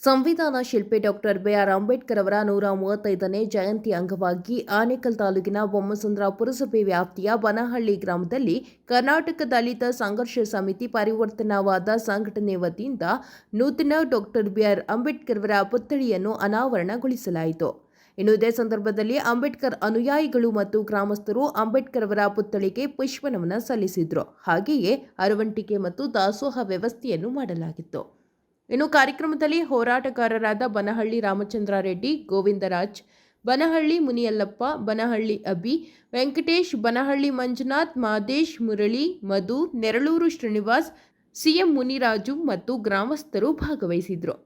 ಸಂವಿಧಾನ ಶಿಲ್ಪಿ doctor B R Ambedkar ಅವರ 135ನೇ ಜಯಂತಿ ಅಂಗವಾಗಿ ಆನೇಕಲ್ ತಾಲೂಕಿನ ಬೊಮ್ಮಸಂದ್ರ ಪುರಸಭೆ ವ್ಯಾಪ್ತಿಯ ಬನಹಳ್ಳಿ ಗ್ರಾಮದಲ್ಲಿ ಕರ್ನಾಟಕ ದಲಿತ ಸಂಘರ್ಷ ಸಮಿತಿ ಪರಿವರ್ತನಾವಾದ ಸಂಘಟನೆ ವತಿಯಿಂದ ನೂತನ ಡಾಕ್ಟರ್ ಬಿಆರ್ ಅಂಬೇಡ್ಕರ್ ಅವರ ಪುತ್ಥಳಿಯನ್ನು ಅನಾವರಣಗೊಳಿಸಲಾಯಿತು. ಇನ್ನು ಇದೇ ಸಂದರ್ಭದಲ್ಲಿ ಅಂಬೇಡ್ಕರ್ ಅನುಯಾಯಿಗಳು ಮತ್ತು ಗ್ರಾಮಸ್ಥರು ಅಂಬೇಡ್ಕರ್ ಅವರ ಪುತ್ಥಳಿಗೆ ಪುಷ್ಪನಮನ ಸಲ್ಲಿಸಿದರು. ಹಾಗೆಯೇ ಅರವಂಟಿಕೆ ಮತ್ತು ದಾಸೋಹ ವ್ಯವಸ್ಥೆಯನ್ನು ಮಾಡಲಾಗಿತ್ತು. ಇನ್ನು ಕಾರ್ಯಕ್ರಮದಲ್ಲಿ ಹೋರಾಟಗಾರರಾದ ಬನಹಳ್ಳಿ ರಾಮಚಂದ್ರ ರೆಡ್ಡಿ, ಗೋವಿಂದರಾಜ್, ಬನಹಳ್ಳಿ ಮುನಿಯಲ್ಲಪ್ಪ, ಬನಹಳ್ಳಿ ಅಭಿ, ವೆಂಕಟೇಶ್, ಬನಹಳ್ಳಿ ಮಂಜುನಾಥ್, ಮಾದೇಶ್, ಮುರಳಿ, ಮಧು, ನೆರಳೂರು ಶ್ರೀನಿವಾಸ್, ಸಿಎಂ ಮುನಿರಾಜು ಮತ್ತು ಗ್ರಾಮಸ್ಥರು ಭಾಗವಹಿಸಿದ್ರು.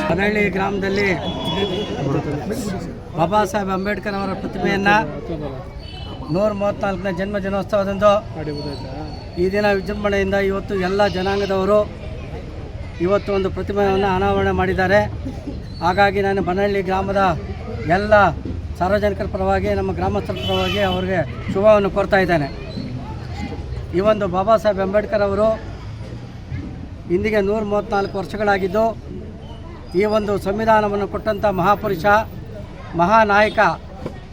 ಬನಹಳ್ಳಿ ಗ್ರಾಮದಲ್ಲಿ ಬಾಬಾ ಸಾಹೇಬ್ ಅಂಬೇಡ್ಕರ್ ಅವರ ಪ್ರತಿಮೆಯನ್ನು 134ನೇ ಜನ್ಮ ದಿನೋತ್ಸವದಂದು ಈ ದಿನ ವಿಜೃಂಭಣೆಯಿಂದ ಇವತ್ತು ಎಲ್ಲ ಜನಾಂಗದವರು ಇವತ್ತು ಒಂದು ಪ್ರತಿಮೆಯನ್ನು ಅನಾವರಣ ಮಾಡಿದ್ದಾರೆ. ಹಾಗಾಗಿ ನಾನು ಬನಹಳ್ಳಿ ಗ್ರಾಮದ ಎಲ್ಲ ಸಾರ್ವಜನಿಕರ ಪರವಾಗಿ, ನಮ್ಮ ಗ್ರಾಮಸ್ಥರ ಪರವಾಗಿ ಅವರಿಗೆ ಶುಭವನ್ನು ಕೋರ್ತಾ ಇದ್ದೇನೆ. ಈ ಒಂದು ಬಾಬಾ ಸಾಹೇಬ್ ಅಂಬೇಡ್ಕರ್ ಅವರು ಇಂದಿಗೆ 134 ವರ್ಷಗಳಾಗಿದ್ದು ಈ ಒಂದು ಸಂವಿಧಾನವನ್ನು ಕೊಟ್ಟಂಥ ಮಹಾಪುರುಷ, ಮಹಾನಾಯಕ,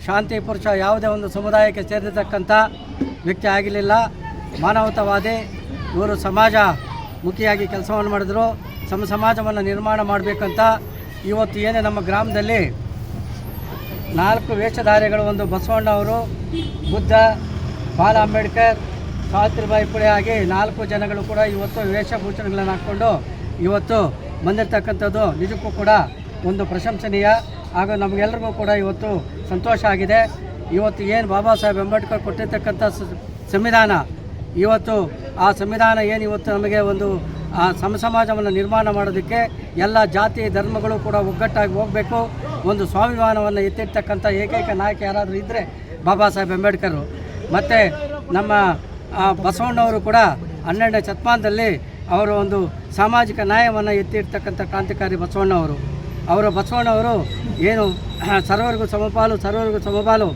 ಶಾಂತಿ ಪುರುಷ, ಯಾವುದೇ ಒಂದು ಸಮುದಾಯಕ್ಕೆ ಸೇರಿರ್ತಕ್ಕಂಥ ವ್ಯಕ್ತಿ ಆಗಿರಲಿಲ್ಲ. ಮಾನವತಾವಾದಿ, ಇವರು ಸಮಾಜ ಮುಖಿಯಾಗಿ ಕೆಲಸವನ್ನು ಮಾಡಿದ್ರು. ಸಮಾಜವನ್ನು ನಿರ್ಮಾಣ ಮಾಡಬೇಕಂತ ಇವತ್ತು ಏನೇ ನಮ್ಮ ಗ್ರಾಮದಲ್ಲಿ 4 ವೇಷಧಾರಿಗಳು, ಒಂದು ಬಸವಣ್ಣ ಅವರು, ಬುದ್ಧ, ಬಾಲ ಅಂಬೇಡ್ಕರ್, ಸಾವಿತ್ರಿಬಾಯಿ ಪುಳೆ ಆಗಿ 4 ಜನಗಳು ಕೂಡ ಇವತ್ತು ವೇಷಭೂಷಣಗಳನ್ನು ಹಾಕ್ಕೊಂಡು ಇವತ್ತು ಬಂದಿರತಕ್ಕಂಥದ್ದು ನಿಜಕ್ಕೂ ಕೂಡ ಒಂದು ಪ್ರಶಂಸನೀಯ. ಹಾಗೂ ನಮಗೆಲ್ಲರಿಗೂ ಕೂಡ ಇವತ್ತು ಸಂತೋಷ ಆಗಿದೆ. ಇವತ್ತು ಏನು ಬಾಬಾ ಸಾಹೇಬ್ ಅಂಬೇಡ್ಕರ್ ಕೊಟ್ಟಿರ್ತಕ್ಕಂಥ ಸಂವಿಧಾನ, ಇವತ್ತು ಆ ಸಂವಿಧಾನ ಏನು ಇವತ್ತು ನಮಗೆ ಒಂದು ಸಮಾಜವನ್ನು ನಿರ್ಮಾಣ ಮಾಡೋದಕ್ಕೆ ಎಲ್ಲ ಜಾತಿ ಧರ್ಮಗಳು ಕೂಡ ಒಗ್ಗಟ್ಟಾಗಿ ಹೋಗಬೇಕು. ಒಂದು ಸ್ವಾಭಿಮಾನವನ್ನು ಎತ್ತಿರ್ತಕ್ಕಂಥ ಏಕೈಕ ನಾಯಕ ಯಾರಾದರೂ ಇದ್ದರೆ ಬಾಬಾ ಸಾಹೇಬ್ ಅಂಬೇಡ್ಕರ್. ಮತ್ತು ನಮ್ಮ ಬಸವಣ್ಣವರು ಕೂಡ 12ನೇ ಶತಮಾನದಲ್ಲಿ ಅವರು ಒಂದು ಸಾಮಾಜಿಕ ನ್ಯಾಯವನ್ನು ಎತ್ತಿರ್ತಕ್ಕಂಥ ಕ್ರಾಂತಿಕಾರಿ ಬಸವಣ್ಣವರು ಏನು ಸರ್ವರಿಗೂ ಸಮಪಾಲು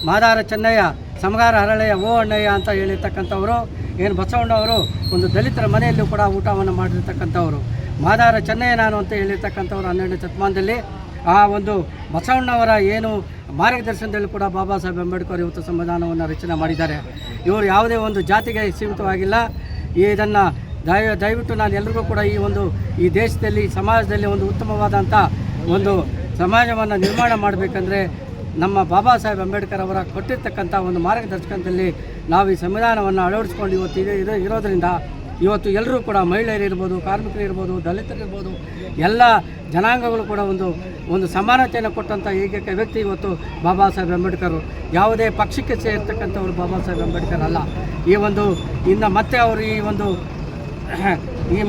ಮಾದಾರ ಚೆನ್ನಯ್ಯ ಸಮಗಾರ ಹರಳೆಯ ಓ ಅಣ್ಣಯ್ಯ ಅಂತ ಹೇಳಿರ್ತಕ್ಕಂಥವರು. ಏನು ಬಸವಣ್ಣವರು ಒಂದು ದಲಿತರ ಮನೆಯಲ್ಲೂ ಕೂಡ ಊಟವನ್ನು ಮಾಡಿರ್ತಕ್ಕಂಥವ್ರು. ಮಾದಾರ ಚೆನ್ನಯ್ಯ ನಾನು ಅಂತ ಹೇಳಿರ್ತಕ್ಕಂಥವ್ರು 12ನೇ ಶತಮಾನದಲ್ಲಿ. ಆ ಒಂದು ಬಸವಣ್ಣವರ ಏನು ಮಾರ್ಗದರ್ಶನದಲ್ಲಿ ಕೂಡ ಬಾಬಾ ಸಾಹೇಬ್ ಅಂಬೇಡ್ಕರ್ ಇವತ್ತು ಸಂವಿಧಾನವನ್ನು ರಚನೆ ಮಾಡಿದ್ದಾರೆ. ಇವರು ಯಾವುದೇ ಒಂದು ಜಾತಿಗೆ ಸೀಮಿತವಾಗಿಲ್ಲ. ಇದನ್ನು ದಯವಿಟ್ಟು ನಾನು ಎಲ್ರಿಗೂ ಕೂಡ ಈ ದೇಶದಲ್ಲಿ ಸಮಾಜದಲ್ಲಿ ಒಂದು ಉತ್ತಮವಾದಂಥ ಒಂದು ಸಮಾಜವನ್ನು ನಿರ್ಮಾಣ ಮಾಡಬೇಕಂದ್ರೆ ನಮ್ಮ ಬಾಬಾ ಸಾಹೇಬ್ ಅಂಬೇಡ್ಕರ್ ಅವರ ಕೊಟ್ಟಿರ್ತಕ್ಕಂಥ ಒಂದು ಮಾರ್ಗದರ್ಶನದಲ್ಲಿ ನಾವು ಈ ಸಂವಿಧಾನವನ್ನು ಅಳವಡಿಸ್ಕೊಂಡು ಇರೋದರಿಂದ ಇವತ್ತು ಎಲ್ಲರೂ ಕೂಡ ಮಹಿಳೆಯರಿರ್ಬೋದು, ಕಾರ್ಮಿಕರಿರ್ಬೋದು, ದಲಿತರಿರ್ಬೋದು, ಎಲ್ಲ ಜನಾಂಗಗಳು ಕೂಡ ಒಂದು ಸಮಾನತೆಯನ್ನು ಕೊಟ್ಟಂಥ ಏಕೈಕ ವ್ಯಕ್ತಿ ಇವತ್ತು ಬಾಬಾ ಸಾಹೇಬ್ ಅಂಬೇಡ್ಕರ್. ಯಾವುದೇ ಪಕ್ಷಕ್ಕೆ ಸೇರ್ತಕ್ಕಂಥವ್ರು ಬಾಬಾ ಸಾಹೇಬ್ ಅಂಬೇಡ್ಕರ್ ಅಲ್ಲ. ಇನ್ನು ಮತ್ತೆ ಅವರು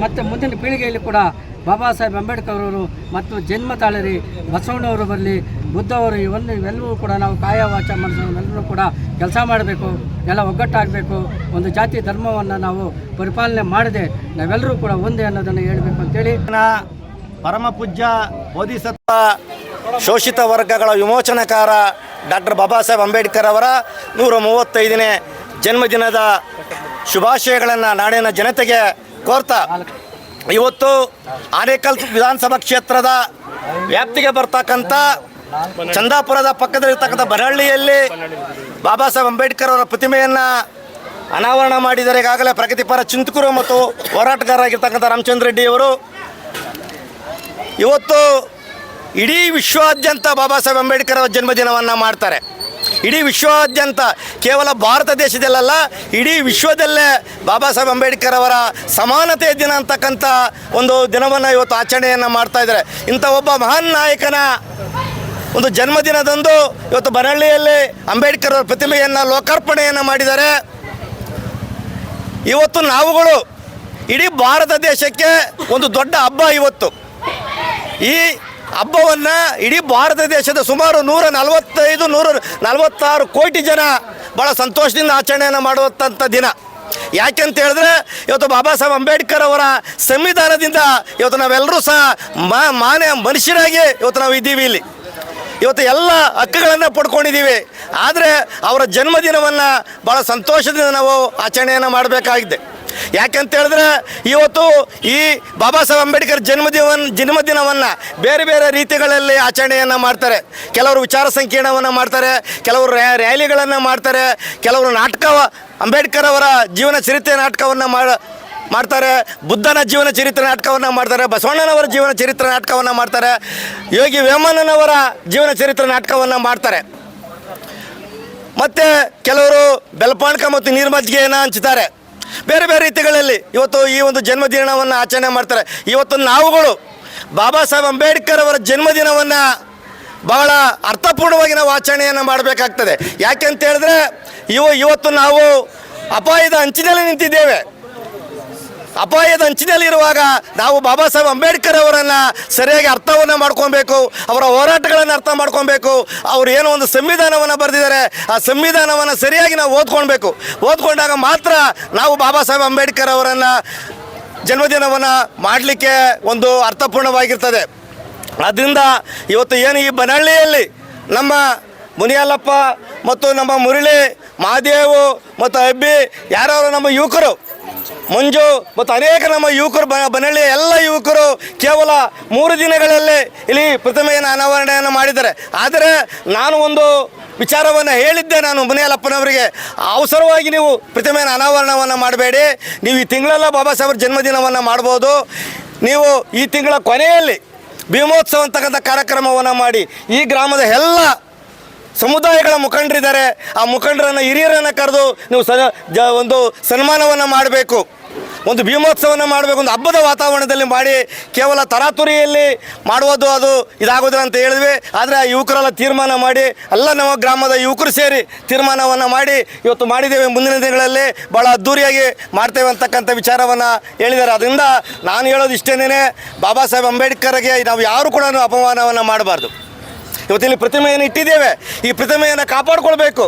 ಮತ್ತೆ ಮುಂದಿನ ಪೀಳಿಗೆಯಲ್ಲಿ ಕೂಡ ಬಾಬಾ ಸಾಹೇಬ್ ಅಂಬೇಡ್ಕರ್ ಅವರು ಮತ್ತು ಜನ್ಮ ತಾಳರಿ ಬಸವಣ್ಣವರು ಬರಲಿ, ಬುದ್ಧವರು ಇವೆಲ್ಲವೂ ಕೂಡ ನಾವು ಕಾಯ ವಾಚ ಮನಸ್ಸನ್ನೆಲ್ಲರೂ ಕೂಡ ಕೆಲಸ ಮಾಡಬೇಕು, ಎಲ್ಲ ಒಗ್ಗಟ್ಟಾಗಬೇಕು. ಒಂದು ಜಾತಿ ಧರ್ಮವನ್ನು ನಾವು ಪರಿಪಾಲನೆ ಮಾಡದೆ ನಾವೆಲ್ಲರೂ ಕೂಡ ಒಂದೇ ಅನ್ನೋದನ್ನು ಹೇಳಬೇಕು ಅಂತೇಳಿ ಪರಮ ಪೂಜ್ಯ ಬೋಧಿಸತ್ವ ಶೋಷಿತ ವರ್ಗಗಳ ವಿಮೋಚನಕಾರ ಡಾಕ್ಟರ್ ಬಾಬಾ ಸಾಹೇಬ್ ಅಂಬೇಡ್ಕರ್ ಅವರ 135ನೇ ಜನ್ಮದಿನದ ಶುಭಾಶಯಗಳನ್ನು ನಾಡಿನ ಜನತೆಗೆ ಕೋರ್ತಾ, ಇವತ್ತು ಆನೇಕಲ್ ವಿಧಾನಸಭಾ ಕ್ಷೇತ್ರದ ವ್ಯಾಪ್ತಿಗೆ ಬರ್ತಕ್ಕಂಥ ಚಂದಾಪುರದ ಪಕ್ಕದಲ್ಲಿರ್ತಕ್ಕಂಥ ಬನಹಳ್ಳಿಯಲ್ಲಿ ಬಾಬಾ ಸಾಹೇಬ್ ಅಂಬೇಡ್ಕರ್ ಅವರ ಪ್ರತಿಮೆಯನ್ನು ಅನಾವರಣ ಮಾಡಿದರೆ. ಈಗಾಗಲೇ ಪ್ರಗತಿಪರ ಚಿಂತಕರು ಮತ್ತು ಹೋರಾಟಗಾರರಾಗಿರ್ತಕ್ಕಂಥ ರಾಮಚಂದ್ರ ರೆಡ್ಡಿಯವರು ಇವತ್ತು ಇಡೀ ವಿಶ್ವಾದ್ಯಂತ ಬಾಬಾ ಸಾಹೇಬ್ ಅಂಬೇಡ್ಕರ್ ಅವರ ಜನ್ಮದಿನವನ್ನು ಮಾಡ್ತಾರೆ. ಇಡೀ ವಿಶ್ವಾದ್ಯಂತ, ಕೇವಲ ಭಾರತ ದೇಶದಲ್ಲ, ಇಡೀ ವಿಶ್ವದಲ್ಲೇ ಬಾಬಾ ಸಾಹೇಬ್ ಅಂಬೇಡ್ಕರ್ ಅವರ ಸಮಾನತೆಯ ದಿನ ಅಂತಕ್ಕಂಥ ಒಂದು ದಿನವನ್ನು ಇವತ್ತು ಆಚರಣೆಯನ್ನು ಮಾಡ್ತಾ ಇದ್ದಾರೆ. ಇಂಥ ಒಬ್ಬ ಮಹಾನ್ ನಾಯಕನ ಒಂದು ಜನ್ಮದಿನದಂದು ಇವತ್ತು ಬನಹಳ್ಳಿಯಲ್ಲಿ ಅಂಬೇಡ್ಕರ್ ಅವರ ಪ್ರತಿಮೆಯನ್ನು ಲೋಕಾರ್ಪಣೆಯನ್ನು ಮಾಡಿದ್ದಾರೆ. ಇವತ್ತು ನಾವುಗಳು ಇಡೀ ಭಾರತ ದೇಶಕ್ಕೆ ಒಂದು ದೊಡ್ಡ ಹಬ್ಬ. ಇವತ್ತು ಈ ಹಬ್ಬವನ್ನು ಇಡೀ ಭಾರತ ದೇಶದ ಸುಮಾರು 146 ಕೋಟಿ ಜನ ಭಾಳ ಸಂತೋಷದಿಂದ ಆಚರಣೆಯನ್ನು ಮಾಡುವಂಥ ದಿನ. ಯಾಕೆಂತ ಹೇಳಿದ್ರೆ ಇವತ್ತು ಬಾಬಾ ಸಾಹೇಬ್ ಅಂಬೇಡ್ಕರ್ ಅವರ ಸಂವಿಧಾನದಿಂದ ಇವತ್ತು ನಾವೆಲ್ಲರೂ ಸಹ ಮನುಷ್ಯರಾಗಿ ಇವತ್ತು ನಾವು ಇದ್ದೀವಿ. ಇವತ್ತು ಎಲ್ಲ ಹಕ್ಕುಗಳನ್ನು ಪಡ್ಕೊಂಡಿದ್ದೀವಿ. ಆದರೆ ಅವರ ಜನ್ಮದಿನವನ್ನು ಭಾಳ ಸಂತೋಷದಿಂದ ನಾವು ಆಚರಣೆಯನ್ನು ಮಾಡಬೇಕಾಗಿದೆ. ಯಾಕೆಂತ ಹೇಳಿದ್ರೆ ಇವತ್ತು ಈ ಬಾಬಾ ಸಾಹೇಬ್ ಅಂಬೇಡ್ಕರ್ ಜನ್ಮದಿನವನ್ನು ಬೇರೆ ಬೇರೆ ರೀತಿಗಳಲ್ಲಿ ಆಚರಣೆಯನ್ನು ಮಾಡ್ತಾರೆ. ಕೆಲವರು ವಿಚಾರ ಸಂಕಿರಣವನ್ನು ಮಾಡ್ತಾರೆ, ಕೆಲವರು ರ್ಯಾಲಿಗಳನ್ನು ಮಾಡ್ತಾರೆ, ಕೆಲವರು ಅಂಬೇಡ್ಕರ್ ಅವರ ಜೀವನ ಚರಿತ್ರೆ ನಾಟಕವನ್ನು ಮಾಡ್ತಾರೆ, ಬುದ್ಧನ ಜೀವನ ಚರಿತ್ರೆ ನಾಟಕವನ್ನು ಮಾಡ್ತಾರೆ, ಬಸವಣ್ಣನವರ ಜೀವನ ಚರಿತ್ರೆ ನಾಟಕವನ್ನು ಮಾಡ್ತಾರೆ, ಯೋಗಿ ವೇಮನವರ ಜೀವನ ಚರಿತ್ರೆ ನಾಟಕವನ್ನು ಮಾಡ್ತಾರೆ. ಮತ್ತು ಕೆಲವರು ಬೆಲ್ಪಾಣಕ ಮತ್ತು ನೀರ್ಮಜ್ಜಿಗೆಯನ್ನು ಹಂಚ್ತಾರೆ. ಬೇರೆ ಬೇರೆ ರೀತಿಗಳಲ್ಲಿ ಇವತ್ತು ಈ ಒಂದು ಜನ್ಮದಿನವನ್ನು ಆಚರಣೆ ಮಾಡ್ತಾರೆ. ಇವತ್ತು ನಾವುಗಳು ಬಾಬಾ ಸಾಹೇಬ್ ಅಂಬೇಡ್ಕರ್ ಅವರ ಜನ್ಮದಿನವನ್ನು ಬಹಳ ಅರ್ಥಪೂರ್ಣವಾಗಿ ನಾವು ಆಚರಣೆಯನ್ನು ಮಾಡಬೇಕಾಗ್ತದೆ. ಯಾಕೆಂತ ಹೇಳಿದ್ರೆ ಇವತ್ತು ನಾವು ಅಪಾಯದ ಅಂಚಿನಲ್ಲಿ ನಿಂತಿದ್ದೇವೆ. ಅಪಾಯದ ಅಂಚಿನಲ್ಲಿರುವಾಗ ನಾವು ಬಾಬಾ ಸಾಹೇಬ್ ಅಂಬೇಡ್ಕರ್ ಅವರನ್ನು ಸರಿಯಾಗಿ ಅರ್ಥವನ್ನು ಮಾಡ್ಕೊಬೇಕು, ಅವರ ಹೋರಾಟಗಳನ್ನು ಅರ್ಥ ಮಾಡ್ಕೊಬೇಕು. ಅವರು ಏನೋ ಒಂದು ಸಂವಿಧಾನವನ್ನು ಬರೆದಿದ್ದಾರೆ, ಆ ಸಂವಿಧಾನವನ್ನು ಸರಿಯಾಗಿ ನಾವು ಓದ್ಕೊಂಡಾಗ ಮಾತ್ರ ನಾವು ಬಾಬಾ ಸಾಹೇಬ್ ಅಂಬೇಡ್ಕರ್ ಅವರನ್ನು ಜನ್ಮದಿನವನ್ನು ಮಾಡಲಿಕ್ಕೆ ಒಂದು ಅರ್ಥಪೂರ್ಣವಾಗಿರ್ತದೆ. ಆದ್ದರಿಂದ ಇವತ್ತು ಏನು ಈ ಬನಹಳ್ಳಿಯಲ್ಲಿ ನಮ್ಮ ಮುನಿಯಲ್ಲಪ್ಪ ಮತ್ತು ನಮ್ಮ ಮುರಳಿ, ಮಹಾದೇವು ಮತ್ತು ಅಬ್ಬಿ, ಯಾರು ನಮ್ಮ ಯುವಕರು, ಮಂಜು ಮತ್ತು ಅನೇಕ ನಮ್ಮ ಯುವಕರು, ಬನಹಳ್ಳಿಯ ಎಲ್ಲ ಯುವಕರು ಕೇವಲ 3 ದಿನಗಳಲ್ಲಿ ಇಲ್ಲಿ ಪ್ರತಿಮೆಯನ್ನು ಅನಾವರಣೆಯನ್ನು ಮಾಡಿದ್ದಾರೆ. ಆದರೆ ನಾನು ಒಂದು ವಿಚಾರವನ್ನು ಹೇಳಿದ್ದೆ, ನಾನು ಮುನಿಯಲ್ಲಪ್ಪನವರಿಗೆ, ಅವಸರವಾಗಿ ನೀವು ಪ್ರತಿಮೆಯನ್ನು ಅನಾವರಣವನ್ನು ಮಾಡಬೇಡಿ, ನೀವು ಈ ತಿಂಗಳೆಲ್ಲ ಬಾಬಾ ಸಾಹೇಬರ ಜನ್ಮದಿನವನ್ನು ಮಾಡ್ಬೋದು. ನೀವು ಈ ತಿಂಗಳ ಕೊನೆಯಲ್ಲಿ ಭೀಮೋತ್ಸವ ಅಂತಕ್ಕಂಥ ಕಾರ್ಯಕ್ರಮವನ್ನು ಮಾಡಿ ಈ ಗ್ರಾಮದ ಎಲ್ಲ ಸಮುದಾಯಗಳ ಮುಖಂಡರಿದ್ದಾರೆ, ಆ ಮುಖಂಡರನ್ನು ಹಿರಿಯರನ್ನು ಕರೆದು ನೀವು ಒಂದು ಸನ್ಮಾನವನ್ನು ಮಾಡಬೇಕು. ಒಂದು ಭೀಮೋತ್ಸವನ ಮಾಡಬೇಕು, ಒಂದು ಹಬ್ಬದ ವಾತಾವರಣದಲ್ಲಿ ಮಾಡಿ ಕೇವಲ ತರಾತುರಿಯಲ್ಲಿ ಮಾಡುವುದು ಅದು ಇದಾಗೋದಿಲ್ಲ ಅಂತ ಹೇಳಿದ್ವಿ. ಆದರೆ ಯುವಕರೆಲ್ಲ ತೀರ್ಮಾನ ಮಾಡಿ ಎಲ್ಲ ನಮ್ಮ ಗ್ರಾಮದ ಯುವಕರು ಸೇರಿ ತೀರ್ಮಾನವನ್ನು ಮಾಡಿ ಇವತ್ತು ಮಾಡಿದ್ದೇವೆ. ಮುಂದಿನ ದಿನಗಳಲ್ಲಿ ಭಾಳ ಅದ್ಧೂರಿಯಾಗಿ ಮಾಡ್ತೇವೆ ಅಂತಕ್ಕಂಥ ವಿಚಾರವನ್ನು ಹೇಳಿದ್ದಾರೆ. ಅದರಿಂದ ನಾನು ಹೇಳೋದು ಇಷ್ಟೇನೇ, ಬಾಬಾ ಸಾಹೇಬ್ ಅಂಬೇಡ್ಕರ್ಗೆ ನಾವು ಯಾರು ಕೂಡ ಅಪಮಾನವನ್ನು ಮಾಡಬಾರ್ದು. ಇವತ್ತಿಲ್ಲಿ ಪ್ರತಿಮೆಯನ್ನು ಇಟ್ಟಿದ್ದೇವೆ, ಈ ಪ್ರತಿಮೆಯನ್ನು ಕಾಪಾಡಿಕೊಳ್ಬೇಕು.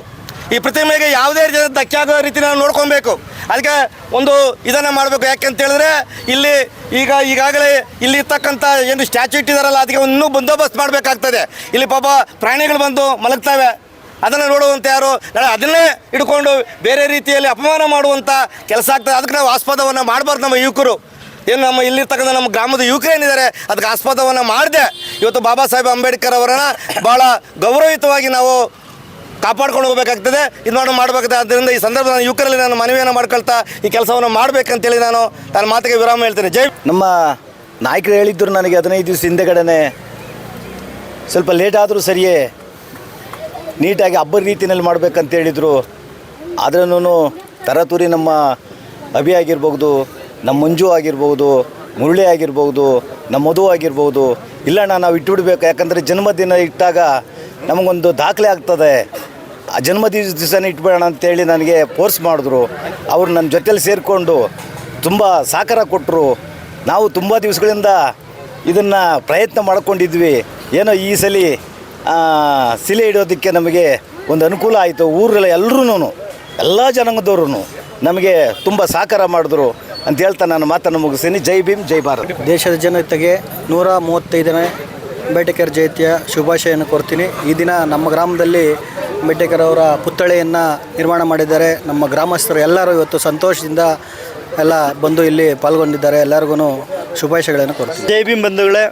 ಈ ಪ್ರತಿಮೆಗೆ ಯಾವುದೇ ರೀತಿಯ ಧಕ್ಕೆ ಆಗೋ ರೀತಿ ನಾವು ನೋಡ್ಕೊಬೇಕು. ಅದಕ್ಕೆ ಒಂದು ಇದನ್ನು ಮಾಡಬೇಕು. ಯಾಕೆಂತ ಹೇಳಿದ್ರೆ ಇಲ್ಲಿ ಈಗಾಗಲೇ ಇಲ್ಲಿ ಇರ್ತಕ್ಕಂಥ ಏನು ಸ್ಟ್ಯಾಚ್ಯೂ ಇಟ್ಟಿದಾರಲ್ಲ, ಅದಕ್ಕೆ ಇನ್ನೂ ಬಂದೋಬಸ್ತ್ ಮಾಡಬೇಕಾಗ್ತದೆ. ಇಲ್ಲಿ ಪಾಪ ಪ್ರಾಣಿಗಳು ಬಂದು ಮಲಗ್ತವೆ, ಅದನ್ನು ನೋಡುವಂಥ ಯಾರು ನಾಳೆ ಅದನ್ನೇ ಹಿಡ್ಕೊಂಡು ಬೇರೆ ರೀತಿಯಲ್ಲಿ ಅಪಮಾನ ಮಾಡುವಂಥ ಕೆಲಸ ಆಗ್ತದೆ. ಅದಕ್ಕೆ ನಾವು ಆಸ್ಪದವನ್ನು ಮಾಡಬಾರ್ದು. ನಮ್ಮ ಯುವಕರು ಏನು ನಮ್ಮ ಇಲ್ಲಿರ್ತಕ್ಕಂಥ ನಮ್ಮ ಗ್ರಾಮದ ಯುವಕರು ಏನಿದ್ದಾರೆ ಅದಕ್ಕೆ ಆಸ್ಪದವನ್ನು ಮಾಡದೆ ಇವತ್ತು ಬಾಬಾ ಸಾಹೇಬ್ ಅಂಬೇಡ್ಕರ್ ಅವರನ್ನು ಭಾಳ ಗೌರವಯುತವಾಗಿ ನಾವು ಕಾಪಾಡ್ಕೊಂಡು ಹೋಗಬೇಕಾಗ್ತದೆ, ಇದು ಮಾಡಬೇಕಾಗ್ತದೆ. ಆದ್ದರಿಂದ ಈ ಸಂದರ್ಭದಲ್ಲಿ ಯುವಕರಲ್ಲಿ ನಾನು ಮನವಿಯನ್ನು ಮಾಡ್ಕೊಳ್ತಾ ಈ ಕೆಲಸವನ್ನು ಮಾಡಬೇಕಂತೇಳಿ ನಾನು ನನ್ನ ಮಾತಿಗೆ ವಿರಾಮ ಹೇಳ್ತೇನೆ. ಜೈ. ನಮ್ಮ ನಾಯಕರು ಹೇಳಿದ್ದರು ನನಗೆ 15 ದಿವಸ ಹಿಂದೆಗಡೆ ಸ್ವಲ್ಪ ಲೇಟ್ ಆದರೂ ಸರಿಯೇ ನೀಟಾಗಿ ಹಬ್ಬದ ರೀತಿಯಲ್ಲಿ ಮಾಡಬೇಕಂತ ಹೇಳಿದರು. ಆದ್ರೂ ತರಾತುರಿ ನಮ್ಮ ಅಭಿ ಆಗಿರ್ಬೋದು, ನಮ್ಮ ಮಂಜು ಆಗಿರ್ಬೋದು, ಮುರಳಿ ಆಗಿರ್ಬೋದು, ನಮ್ಮ ಮಧು ಆಗಿರ್ಬೋದು, ಇಲ್ಲಣ್ಣ ನಾವು ಇಟ್ಟುಬಿಡ್ಬೇಕು, ಯಾಕಂದರೆ ಜನ್ಮದಿನ ಇಟ್ಟಾಗ ನಮಗೊಂದು ದಾಖಲೆ ಆಗ್ತದೆ, ಆ ಜನ್ಮದಿವಸನೇ ಇಟ್ಬೇಡ ಅಂತೇಳಿ ನನಗೆ ಫೋರ್ಸ್ ಮಾಡಿದ್ರು. ಅವರು ನನ್ನ ಜೊತೆಲಿ ಸೇರಿಕೊಂಡು ತುಂಬ ಸಹಕಾರ ಕೊಟ್ಟರು. ನಾವು ತುಂಬ ದಿವಸಗಳಿಂದ ಇದನ್ನು ಪ್ರಯತ್ನ ಮಾಡ್ಕೊಂಡಿದ್ವಿ. ಏನೋ ಈ ಸಲ ಶಿಲೆ ಇಡೋದಕ್ಕೆ ನಮಗೆ ಒಂದು ಅನುಕೂಲ ಆಯಿತು. ಊರೆಲ್ಲ ಎಲ್ಲ ಜನಾಂಗದವರು ನಮಗೆ ತುಂಬ ಸಹಕಾರ ಮಾಡಿದ್ರು ಅಂತ ಹೇಳ್ತಾ ನಾನು ಮಾತನ್ನು ಮುಗಿಸ್ತೀನಿ. ಜೈ ಭೀಮ್, ಜೈ ಭಾರತ್. ದೇಶದ ಜನತೆಗೆ 135ನೇ ಅಂಬೇಡ್ಕರ್ ಜಯಂತಿಯ ಶುಭಾಶಯನ್ನು ಕೊಡ್ತೀನಿ. ಈ ದಿನ ನಮ್ಮ ಗ್ರಾಮದಲ್ಲಿ ಅಂಬೇಡ್ಕರ್ ಅವರ ಪುತ್ಥಳಿಯನ್ನು ನಿರ್ಮಾಣ ಮಾಡಿದ್ದಾರೆ. ನಮ್ಮ ಗ್ರಾಮಸ್ಥರು ಎಲ್ಲರೂ ಇವತ್ತು ಸಂತೋಷದಿಂದ ಎಲ್ಲ ಬಂದು ಇಲ್ಲಿ ಪಾಲ್ಗೊಂಡಿದ್ದಾರೆ. ಎಲ್ಲರಿಗೂ ಶುಭಾಶಯಗಳನ್ನು ಕೊಡ್ತೀನಿ. ಜೈ ಭೀಮ್ ಬಂಧುಗಳೇ,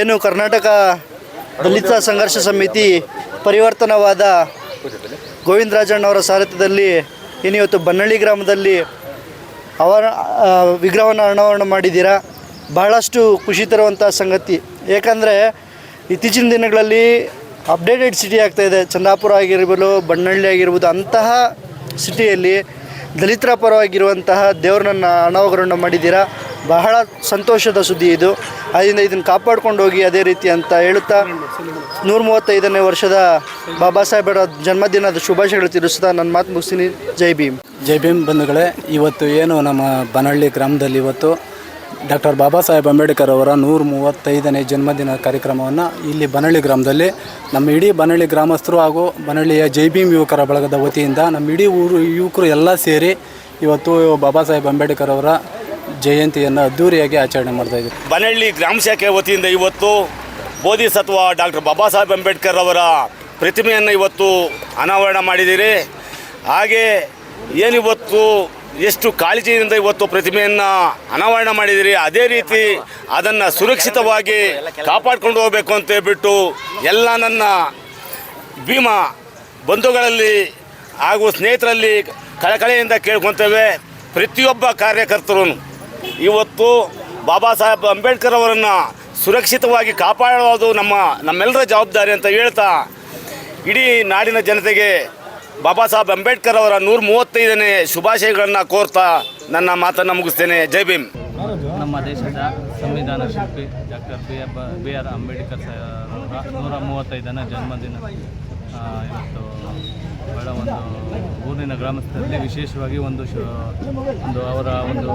ಏನು ಕರ್ನಾಟಕ ದಲಿತ ಸಂಘರ್ಷ ಸಮಿತಿ ಪರಿವರ್ತನವಾದ ಗೋವಿಂದರಾಜಣ್ಣವರ ಸಾರಥ್ಯದಲ್ಲಿ ಏನಿವತ್ತು ಬನ್ನಳ್ಳಿ ಗ್ರಾಮದಲ್ಲಿ ಅವರ ವಿಗ್ರಹವನ್ನು ಅನಾವರಣ ಮಾಡಿದ್ದೀರಾ. ಬಹಳಷ್ಟು ಖುಷಿ ತರುವಂಥ ಸಂಗತಿ. ಏಕೆಂದರೆ ಇತ್ತೀಚಿನ ದಿನಗಳಲ್ಲಿ ಅಪ್ಡೇಟೆಡ್ ಸಿಟಿ ಆಗ್ತಾಯಿದೆ. ಚಂದಾಪುರ ಆಗಿರ್ಬೋದು, ಬನ್ನಳ್ಳಿ ಆಗಿರ್ಬೋದು, ಅಂತಹ ಸಿಟಿಯಲ್ಲಿ ದಲಿತರ ಪರವಾಗಿರುವಂತಹ ದೇವ್ರನ್ನ ಅನಾವರಣ ಮಾಡಿದ್ದೀರಾ. ಬಹಳ ಸಂತೋಷದ ಸುದ್ದಿ ಇದು. ಅದರಿಂದ ಇದನ್ನು ಕಾಪಾಡ್ಕೊಂಡು ಹೋಗಿ ಅದೇ ರೀತಿ ಅಂತ ಹೇಳುತ್ತಾ 135ನೇ ವರ್ಷದ ಬಾಬಾ ಸಾಹೇಬರ ಜನ್ಮದಿನದ ಶುಭಾಶಯಗಳು ತಿಳಿಸ್ತಾ ನನ್ನ ಮಾತು ಮುಗಿಸ್ತೀನಿ. ಜೈ ಭೀಮ್. ಜೈ ಭೀಮ್ ಬಂಧುಗಳೇ, ಇವತ್ತು ಏನು ನಮ್ಮ ಬನಹಳ್ಳಿ ಗ್ರಾಮದಲ್ಲಿ ಇವತ್ತು ಡಾಕ್ಟರ್ ಬಾಬಾ ಸಾಹೇಬ್ ಅಂಬೇಡ್ಕರ್ ಅವರ 135ನೇ ಜನ್ಮದಿನ ಕಾರ್ಯಕ್ರಮವನ್ನು ಇಲ್ಲಿ ಬನಹಳ್ಳಿ ಗ್ರಾಮದಲ್ಲಿ ನಮ್ಮ ಇಡೀ ಬನಹಳ್ಳಿ ಗ್ರಾಮಸ್ಥರು ಹಾಗೂ ಬನಹಳ್ಳಿಯ ಜೈ ಭೀಮ್ ಯುವಕರ ಬಳಗದ ವತಿಯಿಂದ ನಮ್ಮ ಇಡೀ ಊರು ಯುವಕರು ಎಲ್ಲ ಸೇರಿ ಇವತ್ತು ಬಾಬಾ ಸಾಹೇಬ್ ಅಂಬೇಡ್ಕರ್ ಅವರ ಜಯಂತಿಯನ್ನು ಅದ್ದೂರಿಯಾಗಿ ಆಚರಣೆ ಮಾಡ್ತಾಯಿದ್ದೀವಿ. ಬನಹಳ್ಳಿ ಗ್ರಾಮ ಶಾಖೆ ವತಿಯಿಂದ ಇವತ್ತು ಬೋಧಿಸತ್ವ ಡಾಕ್ಟರ್ ಬಾಬಾ ಸಾಹೇಬ್ ಅಂಬೇಡ್ಕರ್ ಅವರ ಪ್ರತಿಮೆಯನ್ನು ಇವತ್ತು ಅನಾವರಣ ಮಾಡಿದ್ದೀರಿ. ಹಾಗೆ ಏನಿವತ್ತು ಎಷ್ಟು ಕಾಳಜಿಯಿಂದ ಇವತ್ತು ಪ್ರತಿಮೆಯನ್ನು ಅನಾವರಣ ಮಾಡಿದ್ದೀರಿ, ಅದೇ ರೀತಿ ಅದನ್ನು ಸುರಕ್ಷಿತವಾಗಿ ಕಾಪಾಡಿಕೊಂಡು ಹೋಗಬೇಕು ಅಂತ ಹೇಳ್ಬಿಟ್ಟು ಎಲ್ಲ ನನ್ನ ಭೀಮ ಬಂಧುಗಳಲ್ಲಿ ಹಾಗೂ ಸ್ನೇಹಿತರಲ್ಲಿ ಕಳಕಳಿಯಿಂದ ಕೇಳ್ಕೊತೇವೆ. ಪ್ರತಿಯೊಬ್ಬ ಕಾರ್ಯಕರ್ತರು ಇವತ್ತು ಬಾಬಾ ಸಾಹೇಬ್ ಅಂಬೇಡ್ಕರ್ ಅವರನ್ನು ಸುರಕ್ಷಿತವಾಗಿ ಕಾಪಾಡೋದು ನಮ್ಮೆಲ್ಲರ ಜವಾಬ್ದಾರಿ ಅಂತ ಹೇಳ್ತಾ ಇಡೀ ನಾಡಿನ ಜನತೆಗೆ ಬಾಬಾ ಸಾಹೇಬ್ ಅಂಬೇಡ್ಕರ್ ಅವರ 135ನೇ ಶುಭಾಶಯಗಳನ್ನು ಕೋರ್ತಾ ನನ್ನ ಮಾತನ್ನು ಮುಗಿಸ್ತೇನೆ. ಜೈ ಭೀಮ್. ನಮ್ಮ ದೇಶದ ಸಂವಿಧಾನ ಶಿಲ್ಪಿ ಡಾಕ್ಟರ್ ಬಿ ಆರ್ ಅಂಬೇಡ್ಕರ್ ಅವರ 135ನೇ ಜನ್ಮದಿನ ಇವತ್ತು ಬಹಳ ಒಂದು ಊರಿನ ಗ್ರಾಮಸ್ಥರಲ್ಲಿ ವಿಶೇಷವಾಗಿ ಒಂದು ಅವರ ಒಂದು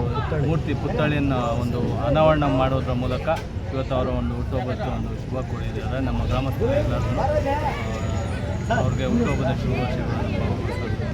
ಮೂರ್ತಿ ಪುತ್ಥಳಿಯನ್ನು ಒಂದು ಅನಾವರಣ ಮಾಡೋದ್ರ ಮೂಲಕ ಇವತ್ತು ಅವರ ಒಂದು ಹುಟ್ಟುಹಬ್ಬಕ್ಕೆ ಒಂದು ಶುಭ ಕೋರಿದ್ದಾರೆ. ನಮ್ಮ ಗ್ರಾಮಸ್ಥರು ಎಲ್ಲರೂ ಅವ್ರಿಗೆ ಹುಟ್ಟುಹಬ್ಬದ ಶುಭಾಶಯಗಳನ್ನು